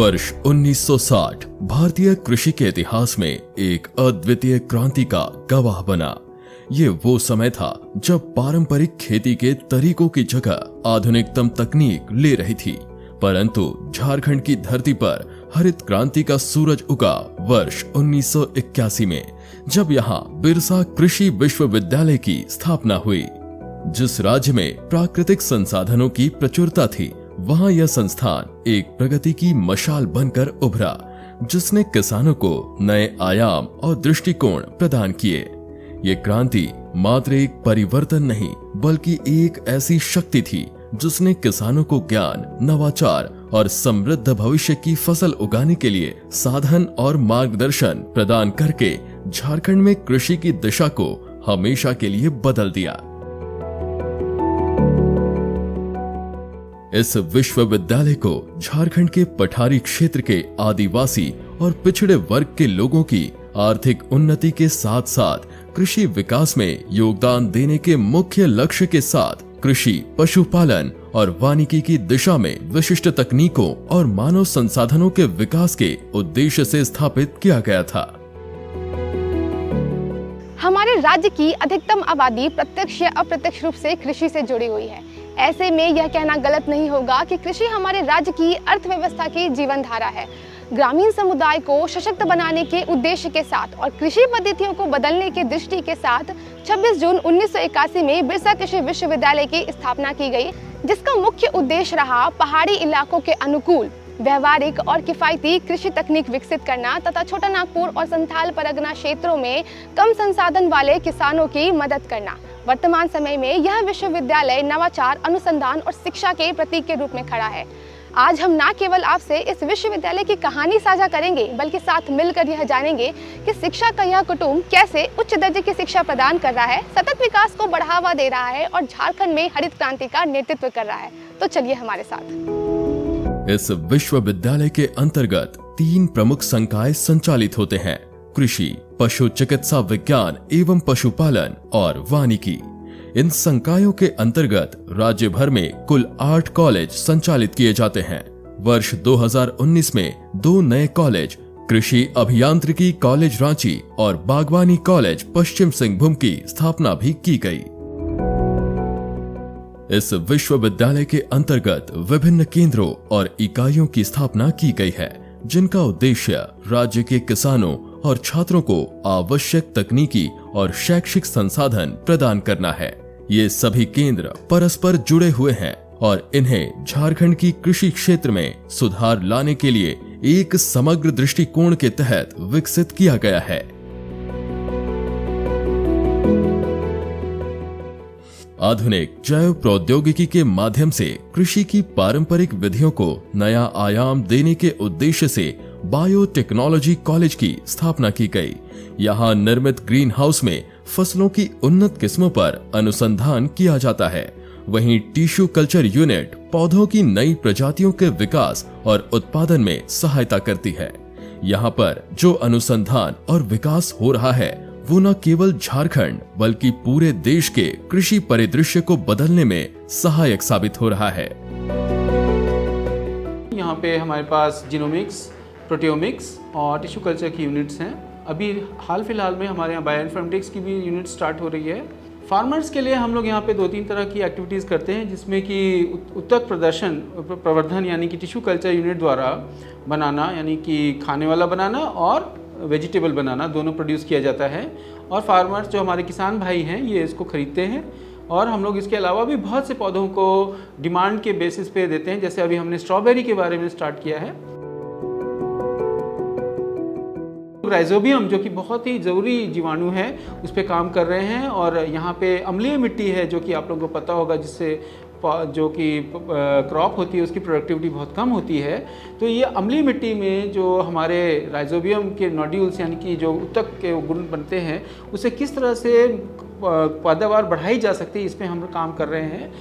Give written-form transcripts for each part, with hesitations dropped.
वर्ष 1960 भारतीय कृषि के इतिहास में एक अद्वितीय क्रांति का गवाह बना। ये वो समय था जब पारंपरिक खेती के तरीकों की जगह आधुनिकतम तकनीक ले रही थी। परंतु झारखंड की धरती पर हरित क्रांति का सूरज उगा वर्ष 1981 में, जब यहाँ बिरसा कृषि विश्वविद्यालय की स्थापना हुई। जिस राज्य में प्राकृतिक संसाधनों की प्रचुरता थी, वहाँ यह संस्थान एक प्रगति की मशाल बनकर उभरा, जिसने किसानों को नए आयाम और दृष्टिकोण प्रदान किए। ये क्रांति मात्र एक परिवर्तन नहीं, बल्कि एक ऐसी शक्ति थी जिसने किसानों को ज्ञान, नवाचार और समृद्ध भविष्य की फसल उगाने के लिए साधन और मार्गदर्शन प्रदान करके झारखंड में कृषि की दिशा को हमेशा के लिए बदल दिया। इस विश्वविद्यालय को झारखंड के पठारी क्षेत्र के आदिवासी और पिछड़े वर्ग के लोगों की आर्थिक उन्नति के साथ साथ कृषि विकास में योगदान देने के मुख्य लक्ष्य के साथ कृषि, पशुपालन और वानिकी की दिशा में विशिष्ट तकनीकों और मानव संसाधनों के विकास के उद्देश्य से स्थापित किया गया था। हमारे राज्य की अधिकतम आबादी प्रत्यक्ष या अप्रत्यक्ष रूप से कृषि से जुड़ी हुई है। ऐसे में यह कहना गलत नहीं होगा कि कृषि हमारे राज्य की अर्थव्यवस्था की जीवन धारा है। ग्रामीण समुदाय को सशक्त बनाने के उद्देश्य के साथ और कृषि पद्धतियों को बदलने के दृष्टि के साथ 26 जून 1981 में बिरसा कृषि विश्वविद्यालय की स्थापना की गई, जिसका मुख्य उद्देश्य रहा पहाड़ी इलाकों के अनुकूल, व्यवहारिक और किफायती कृषि तकनीक विकसित करना तथा छोटा नागपुर और संथाल परगना क्षेत्रों में कम संसाधन वाले किसानों की मदद करना। वर्तमान समय में यह विश्वविद्यालय नवाचार, अनुसंधान और शिक्षा के प्रतीक के रूप में खड़ा है। आज हम न केवल आपसे इस विश्वविद्यालय की कहानी साझा करेंगे, बल्कि साथ मिलकर यह जानेंगे कि शिक्षा का यह कुटुंब कैसे उच्च दर्जे की शिक्षा प्रदान कर रहा है, सतत विकास को बढ़ावा दे रहा है और झारखंड में हरित क्रांति का नेतृत्व कर रहा है। तो चलिए हमारे साथ। इस विश्वविद्यालय के अंतर्गत 3 प्रमुख संकाय संचालित होते हैं: कृषि, पशु चिकित्सा विज्ञान एवं पशुपालन और वानिकी। इन संकायों के अंतर्गत राज्य भर में कुल 8 कॉलेज संचालित किए जाते हैं। वर्ष 2019 में 2 नए कॉलेज, कृषि अभियांत्रिकी कॉलेज रांची और बागवानी कॉलेज पश्चिम सिंहभूम की स्थापना भी की गई। इस विश्वविद्यालय के अंतर्गत विभिन्न केंद्रों और इकाइयों की स्थापना की गई है, जिनका उद्देश्य राज्य के किसानों और छात्रों को आवश्यक तकनीकी और शैक्षिक संसाधन प्रदान करना है। ये सभी केंद्र परस्पर जुड़े हुए हैं और इन्हें झारखंड की कृषि क्षेत्र में सुधार लाने के लिए एक समग्र दृष्टिकोण के तहत विकसित किया गया है। आधुनिक जैव प्रौद्योगिकी के माध्यम से कृषि की पारंपरिक विधियों को नया आयाम देने के उद्देश्य से बायोटेक्नोलॉजी कॉलेज की स्थापना की गई। यहाँ निर्मित ग्रीन हाउस में फसलों की उन्नत किस्मों पर अनुसंधान किया जाता है। वहीं टिश्यू कल्चर यूनिट पौधों की नई प्रजातियों के विकास और उत्पादन में सहायता करती है। यहाँ पर जो अनुसंधान और विकास हो रहा है, वो न केवल झारखंड बल्कि पूरे देश के कृषि परिदृश्य को बदलने में सहायक साबित हो रहा है। यहाँ पे हमारे पास जीनोमिक्स, प्रोटियोमिक्स और टिश्यू कल्चर की यूनिट्स हैं। अभी हाल फिलहाल में हमारे यहाँ बायोइन्फॉर्मेटिक्स की भी यूनिट स्टार्ट हो रही है। फार्मर्स के लिए हम लोग यहाँ पे 2-3 तरह की एक्टिविटीज़ करते हैं, जिसमें कि उत्तक प्रवर्धन यानी कि टिश्यू कल्चर यूनिट द्वारा बनाना, यानी कि खाने वाला बनाना और वेजिटेबल बनाना, दोनों प्रोड्यूस किया जाता है। और फार्मर्स जो हमारे किसान भाई हैं, ये इसको खरीदते हैं। और हम लोग इसके अलावा भी बहुत से पौधों को डिमांड के बेसिस पे देते हैं। जैसे अभी हमने स्ट्रॉबेरी के बारे में स्टार्ट किया है। राइजोबियम जो कि बहुत ही ज़रूरी जीवाणु है, उस पर काम कर रहे हैं। और यहाँ पे अम्लीय मिट्टी है, जो कि आप लोगों को पता होगा, जिससे जो कि क्रॉप होती है उसकी प्रोडक्टिविटी बहुत कम होती है। तो ये अम्लीय मिट्टी में जो हमारे राइजोबियम के नोड्यूल्स यानी कि जो उत्तक के गुण बनते हैं, उसे किस तरह से पैदावार बढ़ाई जा सकती है, इस पर हम काम कर रहे हैं।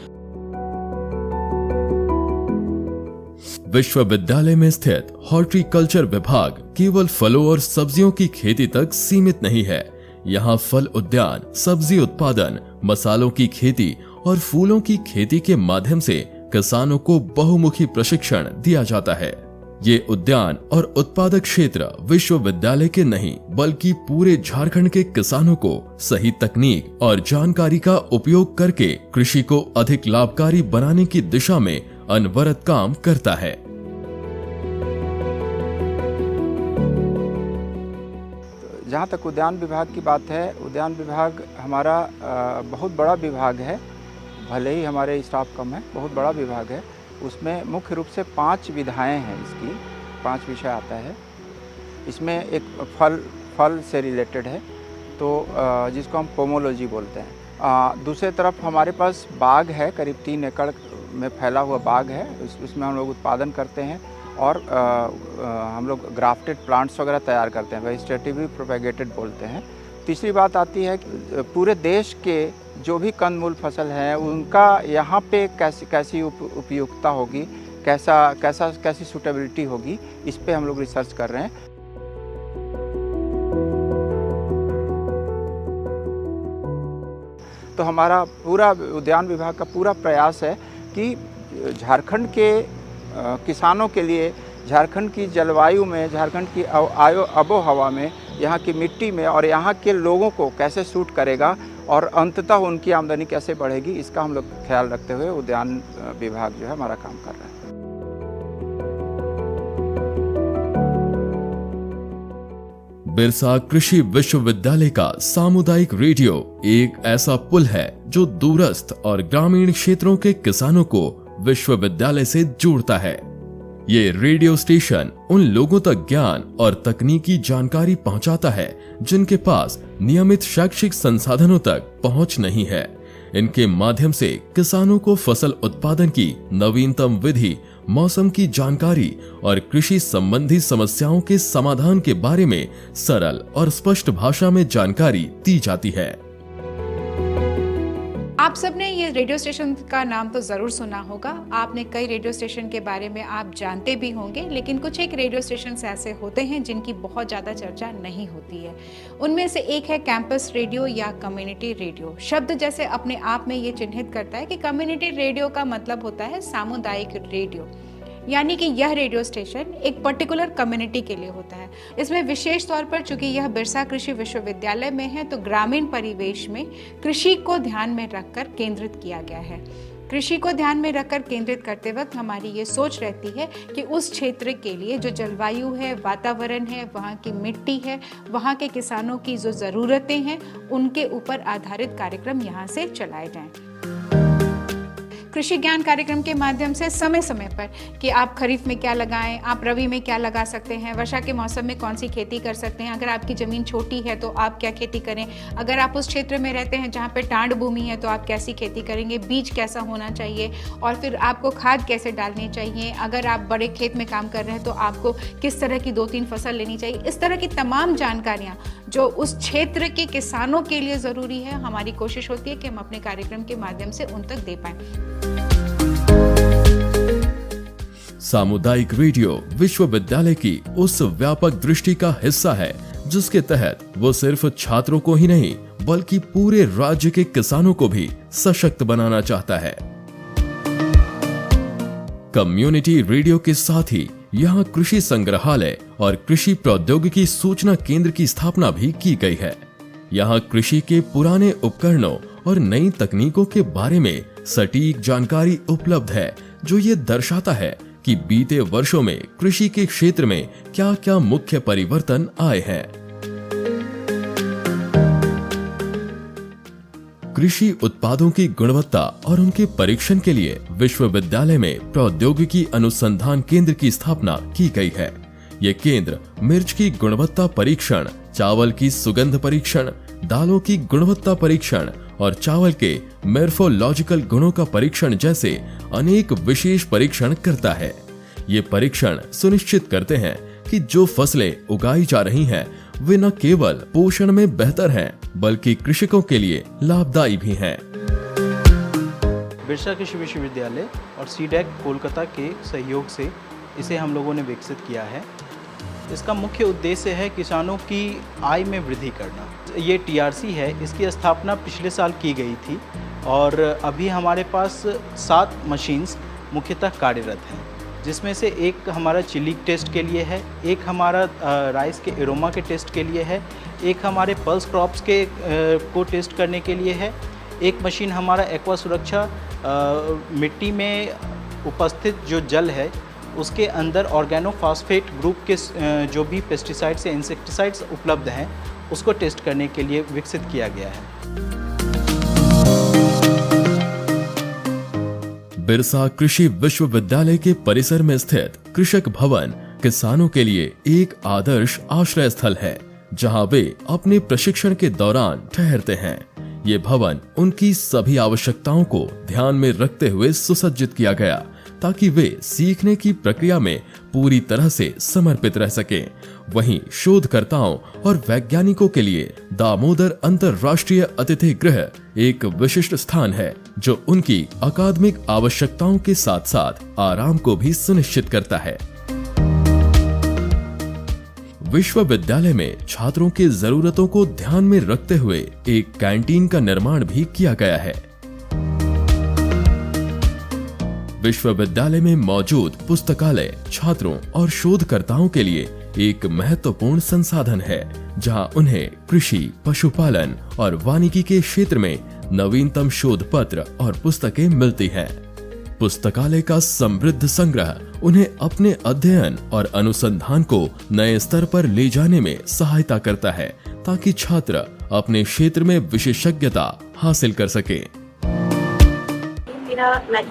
विश्वविद्यालय में स्थित हॉर्टिकल्चर विभाग केवल फलों और सब्जियों की खेती तक सीमित नहीं है। यहाँ फल उद्यान, सब्जी उत्पादन, मसालों की खेती और फूलों की खेती के माध्यम से किसानों को बहुमुखी प्रशिक्षण दिया जाता है। ये उद्यान और उत्पादक क्षेत्र विश्वविद्यालय के नहीं बल्कि पूरे झारखंड के किसानों को सही तकनीक और जानकारी का उपयोग करके कृषि को अधिक लाभकारी बनाने की दिशा में अनवरत काम करता है। जहाँ तक उद्यान विभाग की बात है, उद्यान विभाग हमारा बहुत बड़ा विभाग है। भले ही हमारे स्टाफ कम है, बहुत बड़ा विभाग है। उसमें मुख्य रूप से 5 विधाएं हैं, इसकी 5 विषय आता है। इसमें एक फल से रिलेटेड है, तो जिसको हम पोमोलॉजी बोलते हैं। दूसरे तरफ हमारे पास बाग है, करीब 3 एकड़ में फैला हुआ बाग है। उसमें हम लोग उत्पादन करते हैं और हम लोग ग्राफ्टेड प्लांट्स वगैरह तैयार करते हैं, वेजिटेटिवली प्रोपेगेटेड बोलते हैं। तीसरी बात आती है कि पूरे देश के जो भी कंदमूल फसल हैं उनका यहाँ पे कैसी उपयुक्तता होगी, कैसी सूटेबिलिटी होगी, इस पे हम लोग रिसर्च कर रहे हैं। तो हमारा पूरा उद्यान विभाग का पूरा प्रयास है कि झारखंड के किसानों के लिए, झारखंड की जलवायु में, झारखंड की आबो हवा में, यहाँ की मिट्टी में और यहाँ के लोगों को कैसे सूट करेगा और अंततः उनकी आमदनी कैसे बढ़ेगी, इसका हम लोग ख्याल रखते हुए उद्यान विभाग जो है हमारा काम कर रहा है। बिरसा कृषि विश्वविद्यालय का सामुदायिक रेडियो एक ऐसा पुल है जो दूरस्थ और ग्रामीण क्षेत्रों के किसानों को विश्वविद्यालय से जोड़ता है। ये रेडियो स्टेशन उन लोगों तक ज्ञान और तकनीकी जानकारी पहुंचाता है जिनके पास नियमित शैक्षिक संसाधनों तक पहुंच नहीं है। इनके माध्यम से किसानों को फसल उत्पादन की नवीनतम विधि, मौसम की जानकारी और कृषि संबंधी समस्याओं के समाधान के बारे में सरल और स्पष्ट भाषा में जानकारी दी जाती है। आप सबने ये रेडियो स्टेशन का नाम तो ज़रूर सुना होगा। आपने कई रेडियो स्टेशन के बारे में आप जानते भी होंगे, लेकिन कुछ एक रेडियो स्टेशन ऐसे होते हैं जिनकी बहुत ज़्यादा चर्चा नहीं होती है। उनमें से एक है कैंपस रेडियो या कम्युनिटी रेडियो। शब्द जैसे अपने आप में ये चिन्हित करता है कि कम्युनिटी रेडियो का मतलब होता है सामुदायिक रेडियो, यानी कि यह रेडियो स्टेशन एक पर्टिकुलर कम्युनिटी के लिए होता है। इसमें विशेष तौर पर चूंकि यह बिरसा कृषि विश्वविद्यालय में है तो ग्रामीण परिवेश में कृषि को ध्यान में रखकर केंद्रित किया गया है। कृषि को ध्यान में रखकर केंद्रित करते वक्त हमारी ये सोच रहती है कि उस क्षेत्र के लिए जो जलवायु है, वातावरण है, वहाँ की मिट्टी है, वहाँ के किसानों की जो ज़रूरतें हैं, उनके ऊपर आधारित कार्यक्रम यहाँ से चलाए जाएं। कृषि ज्ञान कार्यक्रम के माध्यम से समय समय पर कि आप खरीफ में क्या लगाएं, आप रबी में क्या लगा सकते हैं, वर्षा के मौसम में कौन सी खेती कर सकते हैं, अगर आपकी ज़मीन छोटी है तो आप क्या खेती करें, अगर आप उस क्षेत्र में रहते हैं जहाँ पे टांड भूमि है तो आप कैसी खेती करेंगे, बीज कैसा होना चाहिए और फिर आपको खाद कैसे डालनी चाहिए, अगर आप बड़े खेत में काम कर रहे हैं तो आपको किस तरह की 2-3 फसल लेनी चाहिए। इस तरह की तमाम जानकारियाँ जो उस क्षेत्र के किसानों के लिए ज़रूरी है, हमारी कोशिश होती है कि हम अपने कार्यक्रम के माध्यम से उन तक दे पाएँ। सामुदायिक रेडियो विश्वविद्यालय की उस व्यापक दृष्टि का हिस्सा है जिसके तहत वो सिर्फ छात्रों को ही नहीं बल्कि पूरे राज्य के किसानों को भी सशक्त बनाना चाहता है। कम्युनिटी रेडियो के साथ ही यहाँ कृषि संग्रहालय और कृषि प्रौद्योगिकी सूचना केंद्र की स्थापना भी की गई है। यहाँ कृषि के पुराने उपकरणों और नई तकनीकों के बारे में सटीक जानकारी उपलब्ध है जो ये दर्शाता है कि बीते वर्षों में कृषि के क्षेत्र में क्या क्या मुख्य परिवर्तन आए हैं। कृषि उत्पादों की गुणवत्ता और उनके परीक्षण के लिए विश्वविद्यालय में प्रौद्योगिकी अनुसंधान केंद्र की स्थापना की गई है। ये केंद्र मिर्च की गुणवत्ता परीक्षण, चावल की सुगंध परीक्षण, दालों की गुणवत्ता परीक्षण और चावल के मोर्फोलॉजिकल गुणों का परीक्षण जैसे अनेक विशेष परीक्षण करता है। ये परीक्षण सुनिश्चित करते हैं कि जो फसलें उगाई जा रही हैं वे न केवल पोषण में बेहतर हैं बल्कि कृषकों के लिए लाभदायी भी हैं। बिरसा कृषि विश्वविद्यालय और सीडैक कोलकाता के सहयोग से इसे हम लोगों ने विकसित किया है। इसका मुख्य उद्देश्य है किसानों की आय में वृद्धि करना। ये टीआरसी है, इसकी स्थापना पिछले साल की गई थी और अभी हमारे पास 7 मशीन्स मुख्यतः कार्यरत हैं, जिसमें से एक हमारा चिली टेस्ट के लिए है, एक हमारा राइस के एरोमा के टेस्ट के लिए है, एक हमारे पल्स क्रॉप्स के को टेस्ट करने के लिए है, एक मशीन हमारा एक्वा सुरक्षा मिट्टी में उपस्थित जो जल है उसके अंदर ऑर्गेनोफॉस्फेट ग्रुप के जो भी पेस्टिसाइड्स या इंसेक्टिसाइड्स उपलब्ध हैं उसको टेस्ट करने के लिए विकसित किया गया है। बिरसा कृषि विश्वविद्यालय के परिसर में स्थित कृषक भवन किसानों के लिए एक आदर्श आश्रय स्थल है, जहां वे अपने प्रशिक्षण के दौरान ठहरते हैं। ये भवन उनकी सभी आवश्यकताओं को ध्यान में रखते हुए सुसज्जित किया गया, ताकि वे सीखने की प्रक्रिया में पूरी तरह से समर्पित रह सकें। वहीं शोधकर्ताओं और वैज्ञानिकों के लिए दामोदर अंतर्राष्ट्रीय अतिथि गृह एक विशिष्ट स्थान है, जो उनकी अकादमिक आवश्यकताओं के साथ साथ आराम को भी सुनिश्चित करता है। विश्वविद्यालय में छात्रों की जरूरतों को ध्यान में रखते हुए एक कैंटीन का निर्माण भी किया गया है। विश्वविद्यालय में मौजूद पुस्तकालय छात्रों और शोधकर्ताओं के लिए एक महत्वपूर्ण संसाधन है, जहां उन्हें कृषि, पशुपालन और वानिकी के क्षेत्र में नवीनतम शोध पत्र और पुस्तकें मिलती हैं। पुस्तकालय का समृद्ध संग्रह उन्हें अपने अध्ययन और अनुसंधान को नए स्तर पर ले जाने में सहायता करता है, ताकि छात्र अपने क्षेत्र में विशेषज्ञता हासिल कर सके।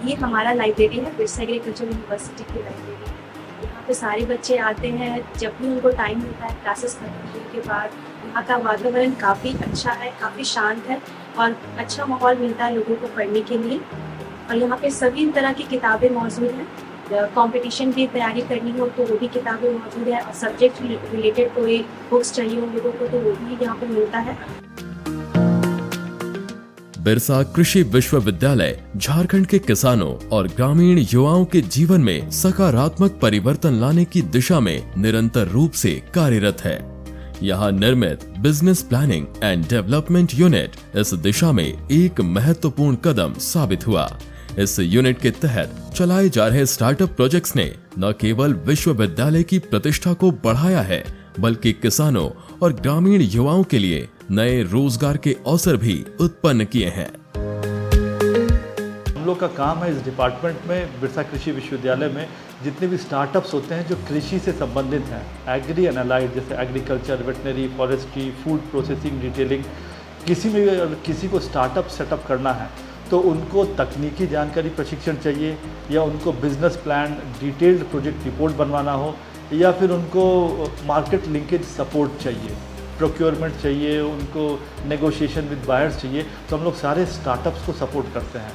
ये हमारा लाइब्रेरी है, बिरसा एग्रीकल्चर यूनिवर्सिटी की लाइब्रेरी। यहाँ पे सारे बच्चे आते हैं, जब भी उनको टाइम मिलता है क्लासेस खत्म होने के बाद। यहाँ का वातावरण काफ़ी अच्छा है, काफ़ी शांत है और अच्छा माहौल मिलता है लोगों को पढ़ने के लिए। और यहाँ पे सभी तरह की किताबें मौजूद हैं। कंपटीशन की तैयारी करनी हो तो वो भी किताबें मौजूद है, और सब्जेक्ट रिलेटेड कोई बुक्स चाहिए हो लोगों को तो वो भी यहाँ पे मिलता है। बिरसा कृषि विश्वविद्यालय झारखंड के किसानों और ग्रामीण युवाओं के जीवन में सकारात्मक परिवर्तन लाने की दिशा में निरंतर रूप से कार्यरत है। यहाँ निर्मित business planning and development unit इस दिशा में एक महत्वपूर्ण कदम साबित हुआ। इस यूनिट के तहत चलाए जा रहे स्टार्टअप प्रोजेक्ट्स ने न केवल विश्वविद्यालय की प्रतिष्ठा को बढ़ाया है, बल्कि किसानों और ग्रामीण युवाओं के लिए नए रोजगार के अवसर भी उत्पन्न किए हैं। हम लोग का काम है इस डिपार्टमेंट में, बिरसा कृषि विश्वविद्यालय में जितने भी स्टार्टअप्स होते हैं जो कृषि से संबंधित हैं, एग्री एंड अलाइड, जैसे agriculture, veterinary, forestry, food processing, detailing, किसी में भी अगर किसी को स्टार्टअप सेटअप करना है तो उनको तकनीकी जानकारी प्रशिक्षण चाहिए, या उनको business plan, detailed project report बनवाना हो, या फिर उनको मार्केट लिंकेज सपोर्ट चाहिए, प्रोक्योरमेंट चाहिए, उनको नेगोशिएशन विद बायर्स चाहिए, तो हम लोग सारे स्टार्टअप्स को सपोर्ट करते हैं।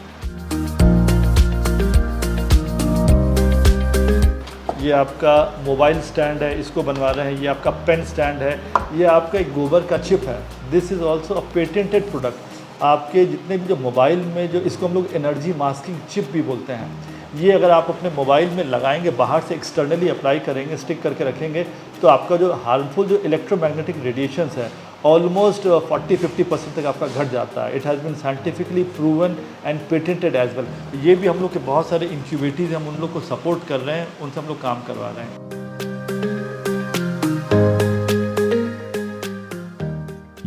ये आपका मोबाइल स्टैंड है, इसको बनवा रहे हैं। ये आपका पेन स्टैंड है। ये आपका एक गोबर का चिप है। This is also a patented product. आपके जितने भी जो मोबाइल में जो इसको हम लोग एनर्जी मास्किंग चिप भी बोलते हैं, ये अगर आप अपने मोबाइल में लगाएंगे, बाहर से एक्सटर्नली अप्लाई करेंगे, स्टिक करके रखेंगे, तो आपका जो हार्मफुल जो इलेक्ट्रोमैग्नेटिक रेडिएशंस है ऑलमोस्ट 40-50% तक आपका घट जाता है। It has been scientifically proven and patented as well. ये भी हम लोग के बहुत सारे इंक्यूबेटर्स हम उन लोग को सपोर्ट कर रहे हैं, उनसे हम लोग काम करवा रहे हैं।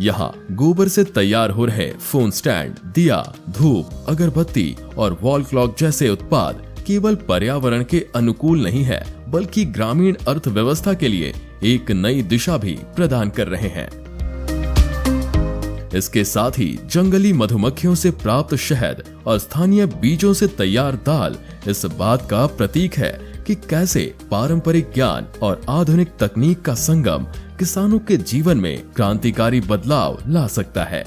यहाँ गोबर से तैयार हो रहे फोन स्टैंड, दिया, धूप, अगरबत्ती और वॉल क्लॉक जैसे उत्पाद केवल पर्यावरण के अनुकूल नहीं है, बल्कि ग्रामीण अर्थव्यवस्था के लिए एक नई दिशा भी प्रदान कर रहे हैं। इसके साथ ही जंगली मधुमक्खियों से प्राप्त शहद और स्थानीय बीजों से तैयार दाल इस बात का प्रतीक है कि कैसे पारंपरिक ज्ञान और आधुनिक तकनीक का संगम किसानों के जीवन में क्रांतिकारी बदलाव ला सकता है।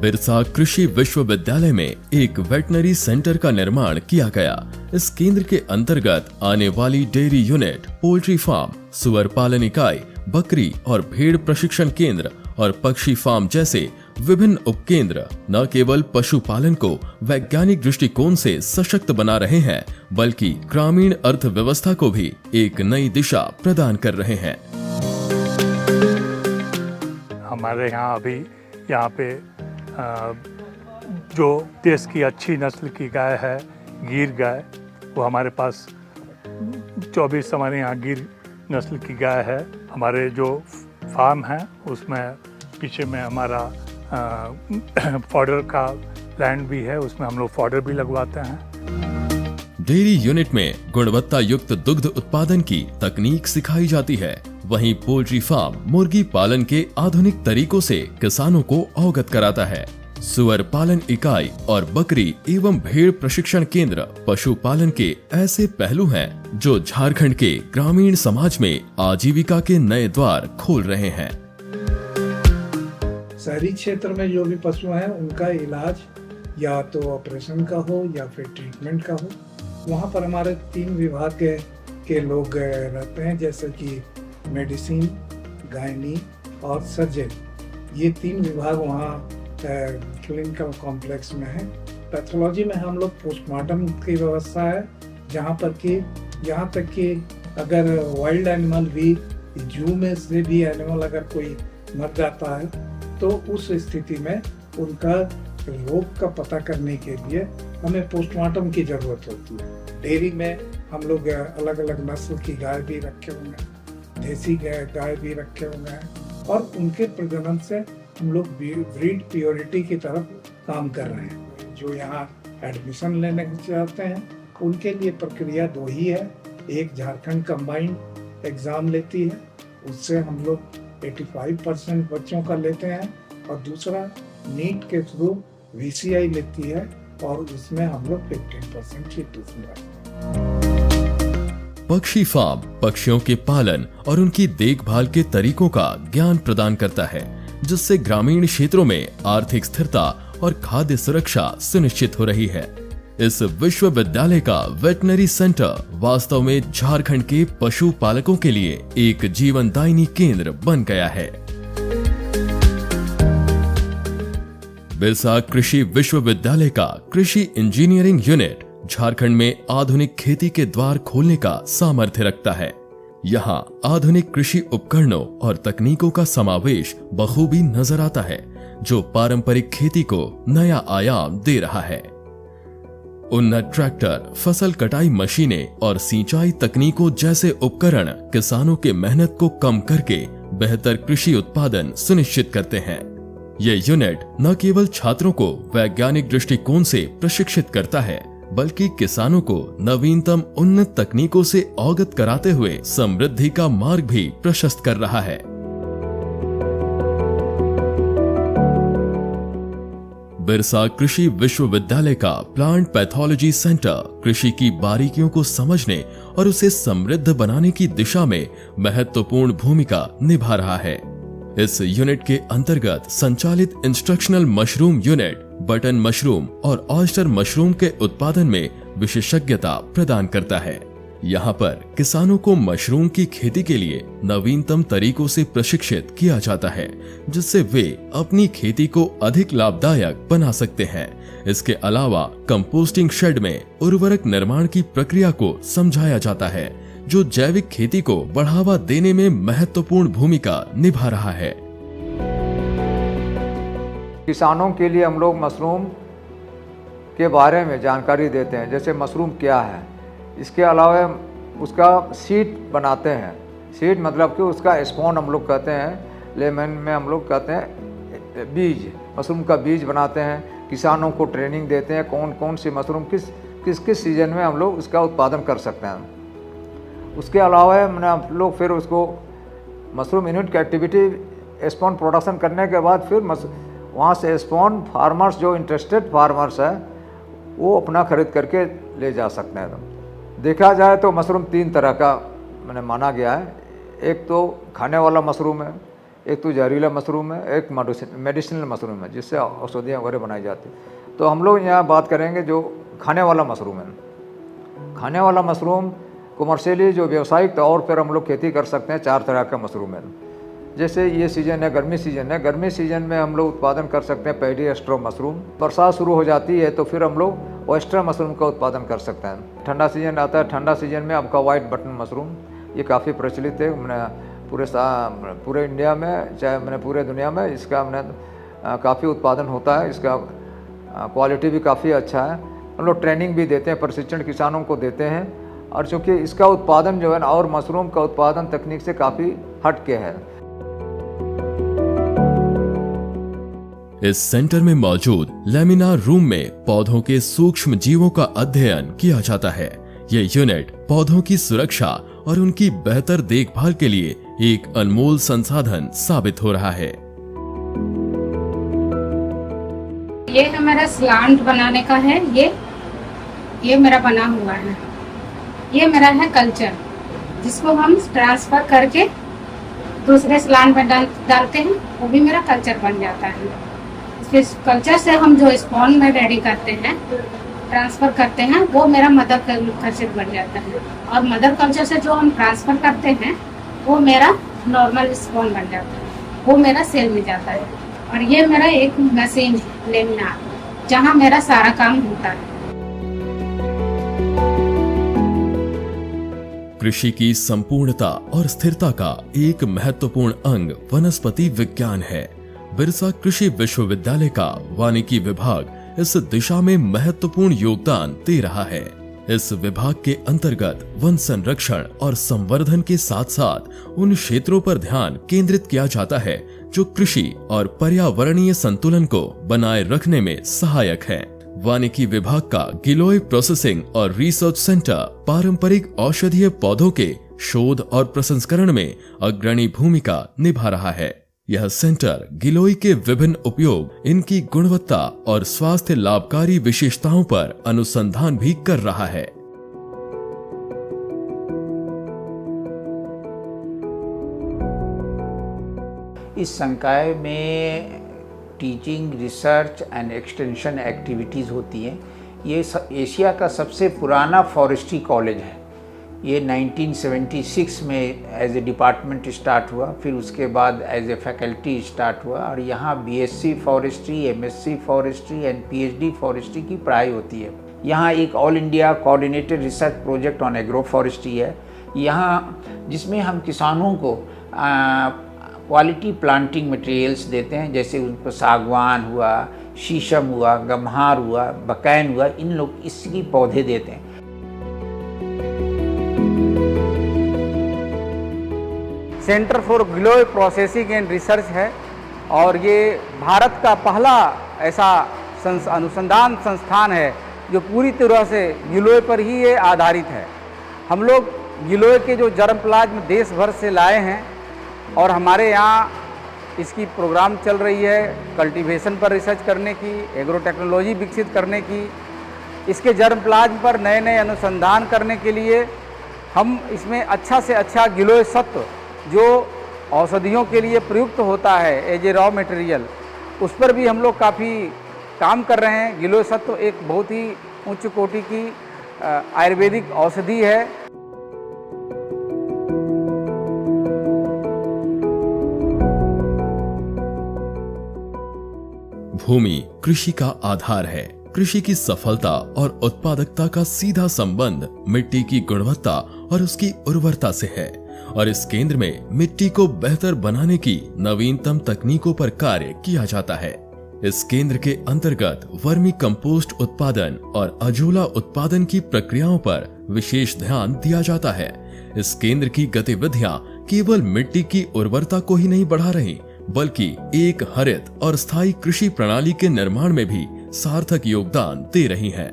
बिरसा कृषि विश्वविद्यालय में एक वेटनरी सेंटर का निर्माण किया गया। इस केंद्र के अंतर्गत आने वाली डेयरी यूनिट, पोल्ट्री फार्म, सुअर पालन इकाई, बकरी और भेड़ प्रशिक्षण केंद्र और पक्षी फार्म जैसे विभिन्न उपकेंद्र न केवल पशुपालन को वैज्ञानिक दृष्टिकोण से सशक्त बना रहे हैं, बल्कि ग्रामीण अर्थव्यवस्था को भी एक नई दिशा प्रदान कर रहे हैं। हमारे यहाँ अभी यहाँ पे जो देश की अच्छी नस्ल की गाय है, गिर गाय, वो हमारे पास 24 हमारे यहाँ गिर नस्ल की गाय है। हमारे जो फार्म है उसमें पीछे में हमारा फॉडर का लैंड भी है, उसमें हम लोग फॉडर भी लगवाते हैं। डेयरी यूनिट में गुणवत्ता युक्त दुग्ध उत्पादन की तकनीक सिखाई जाती है। वहीं पोल्ट्री फार्म मुर्गी पालन के आधुनिक तरीकों से किसानों को अवगत कराता है। सुअर पालन इकाई और बकरी एवं भेड़ प्रशिक्षण केंद्र पशुपालन के ऐसे पहलू हैं जो झारखंड के ग्रामीण समाज में आजीविका के नए द्वार खोल रहे हैं। शहरी क्षेत्र में जो भी पशु हैं उनका इलाज या तो ऑपरेशन का हो या फिर ट्रीटमेंट का हो, वहाँ पर हमारे 3 विभाग के लोग रहते हैं, जैसे कि मेडिसिन, गायनी और सर्जन। ये 3 विभाग वहाँ क्लिनिकल कॉम्प्लेक्स में है। पैथोलॉजी में हम लोग पोस्टमार्टम की व्यवस्था है, जहाँ तक कि अगर वाइल्ड एनिमल भी जू में से भी एनिमल अगर कोई मर जाता है तो उस स्थिति में उनका रोग का पता करने के लिए हमें पोस्टमार्टम की ज़रूरत होती है। डेयरी में हम लोग अलग अलग नस्ल की गाय भी रखे हुए हैं, देसी गाय भी रखे हुए हैं और उनके प्रजनन से हम लोग ब्रीड प्योरिटी की तरफ काम कर रहे हैं। जो यहाँ एडमिशन लेने चाहते हैं उनके लिए प्रक्रिया 2 ही है। एक झारखंड कंबाइंड एग्ज़ाम लेती है, उससे हम लोग 85% बच्चों का लेते हैं, और दूसरा नीट के थ्रू VCI लेती है और उसमें हम लोग 15% की ट्यूशन रखते हैं। पक्षी फार्म पक्षियों के पालन और उनकी देखभाल के तरीकों का ज्ञान प्रदान करता है, जिससे ग्रामीण क्षेत्रों में आर्थिक स्थिरता और खाद्य सुरक्षा सुनिश्चित हो रही है। इस विश्वविद्यालय का वेटनरी सेंटर वास्तव में झारखंड के पशुपालकों के लिए एक जीवनदायिनी केंद्र बन गया है। बिरसा कृषि विश्वविद्यालय का कृषि इंजीनियरिंग यूनिट झारखंड में आधुनिक खेती के द्वार खोलने का सामर्थ्य रखता है। यहाँ आधुनिक कृषि उपकरणों और तकनीकों का समावेश बखूबी नजर आता है, जो पारंपरिक खेती को नया आयाम दे रहा है। उन्नत ट्रैक्टर, फसल कटाई मशीनें और सिंचाई तकनीकों जैसे उपकरण किसानों के मेहनत को कम करके बेहतर कृषि उत्पादन सुनिश्चित करते हैं। ये यूनिट न केवल छात्रों को वैज्ञानिक दृष्टिकोण से प्रशिक्षित करता है, बल्कि किसानों को नवीनतम उन्नत तकनीकों से अवगत कराते हुए समृद्धि का मार्ग भी प्रशस्त कर रहा है। बिरसा कृषि विश्वविद्यालय का प्लांट पैथोलॉजी सेंटर कृषि की बारीकियों को समझने और उसे समृद्ध बनाने की दिशा में महत्वपूर्ण भूमिका निभा रहा है। इस यूनिट के अंतर्गत संचालित instructional mushroom unit button mushroom और ऑयस्टर मशरूम के उत्पादन में विशेषज्ञता प्रदान करता है। यहाँ पर किसानों को मशरूम की खेती के लिए नवीनतम तरीकों से प्रशिक्षित किया जाता है, जिससे वे अपनी खेती को अधिक लाभदायक बना सकते हैं। इसके अलावा कंपोस्टिंग शेड में उर्वरक निर्माण की प्रक्रिया को समझाया जाता है, जो जैविक खेती को बढ़ावा देने में महत्वपूर्ण भूमिका निभा रहा है। किसानों के लिए हम लोग मशरूम के बारे में जानकारी देते हैं, जैसे मशरूम क्या है। इसके अलावा उसका सीड बनाते हैं। सीड मतलब कि उसका स्पॉन हम लोग कहते हैं, लेमन में हम लोग कहते हैं बीज। मशरूम का बीज बनाते हैं, किसानों को ट्रेनिंग देते हैं कौन कौन सी मशरूम किस सीजन में हम लोग उसका उत्पादन कर सकते हैं। उसके अलावा मैंने हम लोग फिर उसको मशरूम यूनिट की एक्टिविटी स्पॉन प्रोडक्शन करने के बाद फिर वहाँ से स्पॉन फार्मर्स जो इंटरेस्टेड फार्मर्स है वो अपना खरीद करके ले जा सकते हैं। देखा जाए तो मशरूम 3 तरह का मैंने माना गया है। एक तो खाने वाला मशरूम है, एक तो जहरीला मशरूम है, एक मेडिसिनल मशरूम है जिससे औषधियाँ वगैरह बनाई जाती है। तो हम लोग यहाँ बात करेंगे जो खाने वाला मशरूम है। खाने वाला मशरूम कमर्शियली जो व्यावसायिक तौर पर हम लोग खेती कर सकते हैं 4 तरह का मशरूम है। जैसे ये सीज़न है, गर्मी सीज़न है, गर्मी सीज़न में हम लोग उत्पादन कर सकते हैं पैडी एस्ट्रो मशरूम। बरसात शुरू हो जाती है तो फिर हम लोग ऑयस्टर मशरूम का उत्पादन कर सकते हैं। ठंडा सीजन आता है, ठंडा सीजन में आपका वाइट बटन मशरूम ये काफ़ी प्रचलित है। मैंने पूरे इंडिया में चाहे मैंने पूरे दुनिया में इसका मैंने काफ़ी उत्पादन होता है। इसका क्वालिटी भी काफ़ी अच्छा है। हम लोग ट्रेनिंग भी देते हैं, प्रशिक्षण किसानों को देते हैं। और चूँकि इसका उत्पादन जो है ना और मशरूम का उत्पादन तकनीक से काफ़ी हटके है। इस सेंटर में मौजूद लेमिनार रूम में पौधों के सूक्ष्म जीवों का अध्ययन किया जाता है। ये यूनिट पौधों की सुरक्षा और उनकी बेहतर देखभाल के लिए एक अनमोल संसाधन साबित हो रहा है। ये हमारा स्लांट बनाने का है। ये मेरा बना हुआ है। ये मेरा है कल्चर, जिसको हम ट्रांसफर करके दूसरे स्लांट में डालते हैं, वो भी मेरा कल्चर बन जाता है। इस कल्चर से हम जो स्पॉन में रेडी करते हैं, ट्रांसफर करते हैं, वो मेरा मदर कल्चर बन जाता है। और मदर कल्चर से जो हम ट्रांसफर करते हैं वो मेरा नॉर्मल स्पॉन बन जाता है, वो मेरा सेल में जाता है। और ये मेरा एक मशीन है लेमिनार, जहाँ मेरा सारा काम होता है। कृषि की संपूर्णता और स्थिरता का एक महत्वपूर्ण अंग वनस्पति विज्ञान है। बिरसा कृषि विश्वविद्यालय का वानिकी विभाग इस दिशा में महत्वपूर्ण योगदान दे रहा है। इस विभाग के अंतर्गत वन संरक्षण और संवर्धन के साथ साथ उन क्षेत्रों पर ध्यान केंद्रित किया जाता है जो कृषि और पर्यावरणीय संतुलन को बनाए रखने में सहायक है। वानिकी विभाग का गिलोय प्रोसेसिंग और रिसर्च सेंटर पारंपरिक औषधीय पौधों के शोध और प्रसंस्करण में अग्रणी भूमिका निभा रहा है। यह सेंटर गिलोय के विभिन्न उपयोग, इनकी गुणवत्ता और स्वास्थ्य लाभकारी विशेषताओं पर अनुसंधान भी कर रहा है। इस संकाय में teaching, research and extension activities होती हैं। ये एशिया का सबसे पुराना फॉरेस्ट्री कॉलेज है। ये 1976 में एज ए डिपार्टमेंट स्टार्ट हुआ, फिर उसके बाद एज ए फैकल्टी स्टार्ट हुआ। और यहाँ BSc forestry, MSc forestry and PhD forestry की पढ़ाई होती है। यहाँ एक all India coordinated research project on agro forestry है यहाँ, जिसमें हम किसानों को क्वालिटी प्लांटिंग मटेरियल्स देते हैं, जैसे उनको सागवान हुआ, शीशम हुआ, गम्हार हुआ, बकैन हुआ, इन लोग इसकी पौधे देते हैं। Centre for giloy processing and research है और ये भारत का पहला ऐसा अनुसंधान संस्थान है जो पूरी तरह से गिलोय पर ही ये आधारित है। हम लोग गिलोय के जो जर्म प्लाज्म देश भर से लाए हैं और हमारे यहाँ इसकी प्रोग्राम चल रही है कल्टीवेशन पर रिसर्च करने की, एग्रो टेक्नोलॉजी विकसित करने की। इसके जर्म प्लाज्म पर नए नए अनुसंधान करने के लिए हम इसमें अच्छा से अच्छा गिलोय सत्व जो औषधियों के लिए प्रयुक्त होता है एज ए रॉ मटेरियल, उस पर भी हम लोग काफ़ी काम कर रहे हैं। गिलोय सत्व एक बहुत ही उच्च कोटि की आयुर्वेदिक औषधि है। भूमि कृषि का आधार है। कृषि की सफलता और उत्पादकता का सीधा संबंध मिट्टी की गुणवत्ता और उसकी उर्वरता से है और इस केंद्र में मिट्टी को बेहतर बनाने की नवीनतम तकनीकों पर कार्य किया जाता है। इस केंद्र के अंतर्गत वर्मी कंपोस्ट उत्पादन और अजोला उत्पादन की प्रक्रियाओं पर विशेष ध्यान दिया जाता है। इस केंद्र की गतिविधियां केवल मिट्टी की उर्वरता को ही नहीं बढ़ा रही, बल्कि एक हरित और स्थायी कृषि प्रणाली के निर्माण में भी सार्थक योगदान दे रही हैं।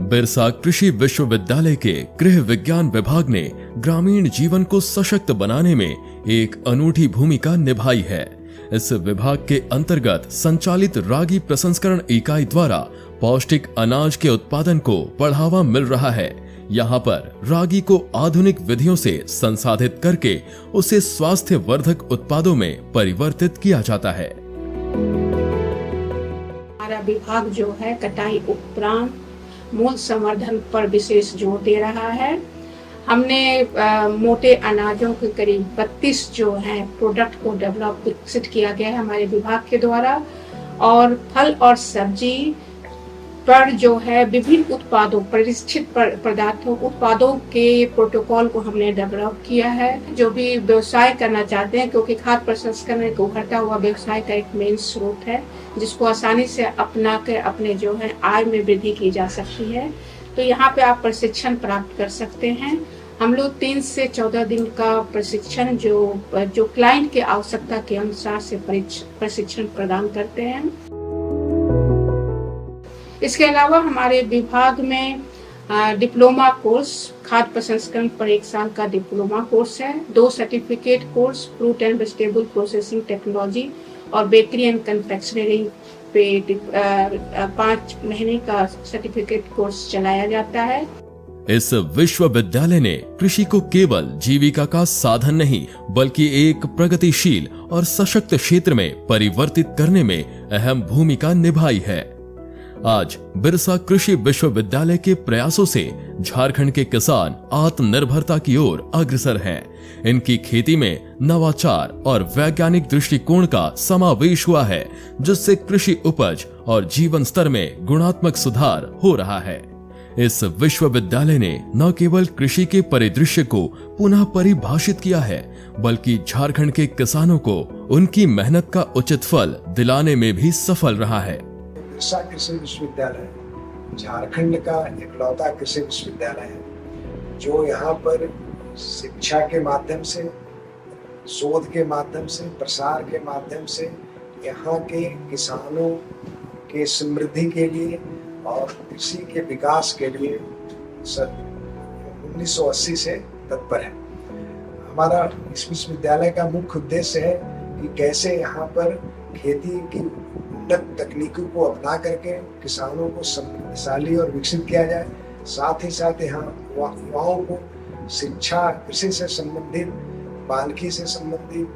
बिरसा कृषि विश्वविद्यालय के गृह विज्ञान विभाग ने ग्रामीण जीवन को सशक्त बनाने में एक अनूठी भूमिका निभाई है। इस विभाग के अंतर्गत संचालित रागी प्रसंस्करण इकाई द्वारा पौष्टिक अनाज के उत्पादन को बढ़ावा मिल रहा है। यहाँ पर रागी को आधुनिक विधियों से संसाधित करके उसे स्वास्थ्यवर्धक उत्पादों में परिवर्तित किया जाता है। हमारा विभाग जो है कटाई उपरांत मूल संवर्धन पर विशेष जोर दे रहा है। हमने मोटे अनाजों के करीब 32 जो है प्रोडक्ट को विकसित किया गया है हमारे विभाग के द्वारा, और फल और सब्जी पर जो है विभिन्न उत्पादों, परिष्कृत पदार्थों, उत्पादों के प्रोटोकॉल को हमने डेवलप किया है। जो भी व्यवसाय करना चाहते हैं, क्योंकि खाद्य प्रसंस्करण एक उभरता हुआ व्यवसाय का एक मेन स्रोत है जिसको आसानी से अपना कर अपने जो है आय में वृद्धि की जा सकती है, तो यहाँ पे आप प्रशिक्षण प्राप्त कर सकते हैं। हम लोग 3 से 14 दिन का प्रशिक्षण जो क्लाइंट के आवश्यकता के अनुसार से प्रशिक्षण प्रदान करते हैं। इसके अलावा हमारे विभाग में डिप्लोमा कोर्स, खाद्य प्रसंस्करण पर 1 साल का डिप्लोमा कोर्स है, 2 certificate course, fruit and vegetable processing technology और बेकरी एंड कन्फेक्शनरी पे 5 महीने का सर्टिफिकेट कोर्स चलाया जाता है। इस विश्वविद्यालय ने कृषि को केवल जीविका का साधन नहीं बल्कि एक प्रगतिशील और सशक्त क्षेत्र में परिवर्तित करने में अहम भूमिका निभाई है। आज बिरसा कृषि विश्वविद्यालय के प्रयासों से झारखंड के किसान आत्मनिर्भरता की ओर अग्रसर हैं। इनकी खेती में नवाचार और वैज्ञानिक दृष्टिकोण का समावेश हुआ है, जिससे कृषि उपज और जीवन स्तर में गुणात्मक सुधार हो रहा है। इस विश्वविद्यालय ने न केवल कृषि के परिदृश्य को पुनः परिभाषित किया है, बल्कि झारखंड के किसानों को उनकी मेहनत का उचित फल दिलाने में भी सफल रहा है। बिरसा कृषि विश्वविद्यालय झारखंड का इकलौता कृषि विश्वविद्यालय है जो यहाँ पर शिक्षा के माध्यम से, शोध के माध्यम से, प्रसार के माध्यम से यहाँ के किसानों के समृद्धि के लिए और कृषि के विकास के लिए 1980 से तत्पर है। हमारा इस विश्वविद्यालय का मुख्य उद्देश्य है कि कैसे यहाँ पर खेती की उन्नत तकनीकों को अपना करके किसानों को समृद्धशाली और विकसित किया जाए। साथ ही साथ यहाँ युवाओं को शिक्षा, कृषि से संबंधित, वानिकी से संबंधित,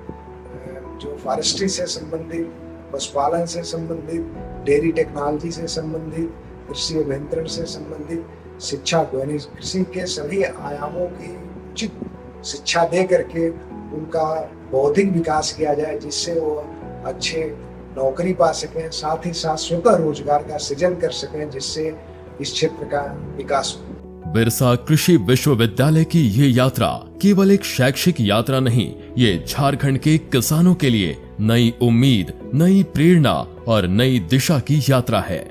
जो फॉरेस्ट्री से संबंधित, पशुपालन से संबंधित, डेयरी टेक्नोलॉजी से संबंधित, कृषि अभियंत्रण से संबंधित शिक्षा को, यानी कृषि के सभी आयामों की उचित शिक्षा दे करके उनका बौद्धिक विकास किया जाए, जिससे वो अच्छे नौकरी पा सकें, साथ ही साथ स्वतः रोजगार का सृजन कर सकें, जिससे इस क्षेत्र का विकास हो। बिरसा कृषि विश्वविद्यालय की ये यात्रा केवल एक शैक्षिक यात्रा नहीं, ये झारखंड के किसानों के लिए नई उम्मीद, नई प्रेरणा और नई दिशा की यात्रा है।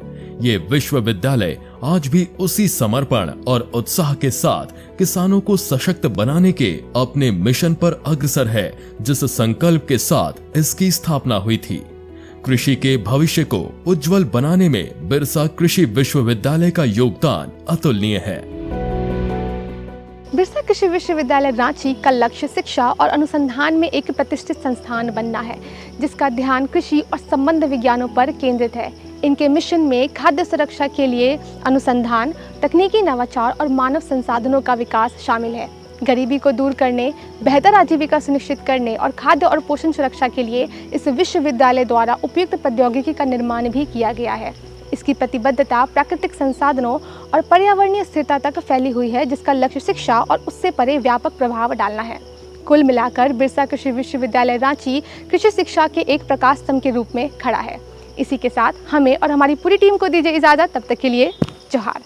ये विश्वविद्यालय आज भी उसी समर्पण और उत्साह के साथ किसानों को सशक्त बनाने के अपने मिशन पर अग्रसर है, जिस संकल्प के साथ इसकी स्थापना हुई थी। कृषि के भविष्य को उज्जवल बनाने में बिरसा कृषि विश्वविद्यालय का योगदान अतुलनीय है। बिरसा कृषि विश्वविद्यालय रांची का लक्ष्य शिक्षा और अनुसंधान में एक प्रतिष्ठित संस्थान बनना है, जिसका ध्यान कृषि और संबंध विज्ञानों पर केंद्रित है। इनके मिशन में खाद्य सुरक्षा के लिए अनुसंधान, तकनीकी नवाचार और मानव संसाधनों का विकास शामिल है। गरीबी को दूर करने, बेहतर आजीविका सुनिश्चित करने और खाद्य और पोषण सुरक्षा के लिए इस विश्वविद्यालय द्वारा उपयुक्त प्रौद्योगिकी का निर्माण भी किया गया है। इसकी प्रतिबद्धता प्राकृतिक संसाधनों और पर्यावरणीय स्थिरता तक फैली हुई है, जिसका लक्ष्य शिक्षा और उससे परे व्यापक प्रभाव डालना है। कुल मिलाकर बिरसा कृषि विश्वविद्यालय रांची कृषि शिक्षा के एक प्रकाश स्तंभ के रूप में खड़ा है। इसी के साथ हमें और हमारी पूरी टीम को दीजिए इजाज़त। तब तक के लिए जोहार।